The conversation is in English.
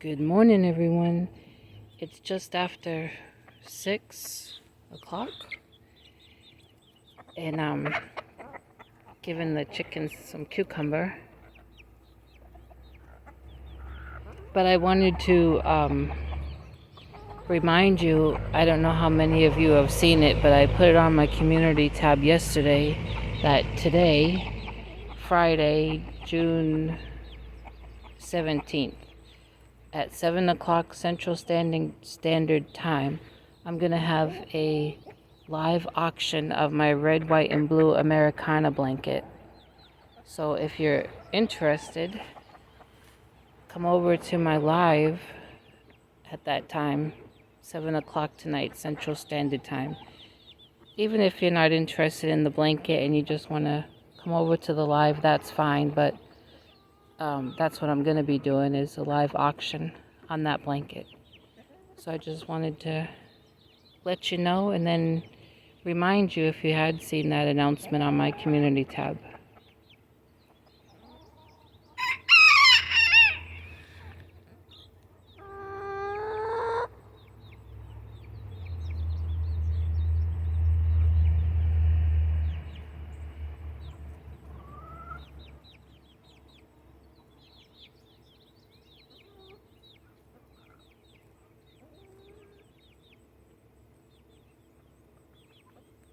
Good morning, everyone. It's just after 6 o'clock, and I'm giving the chickens some cucumber. But I wanted to remind you, I don't know how many of you have seen it, but I put it on my community tab yesterday that today, Friday, June 17th, at 7 o'clock Central Standard Time, I'm going to have a live auction of my red, white, and blue Americana blanket. So if you're interested, come over to my live at that time, 7 o'clock tonight Central Standard Time. Even if you're not interested in the blanket and you just want to come over to the live, that's fine. But that's what I'm going to be doing, is a live auction on that blanket. So I just wanted to let you know and then remind you if you had seen that announcement on my community tab.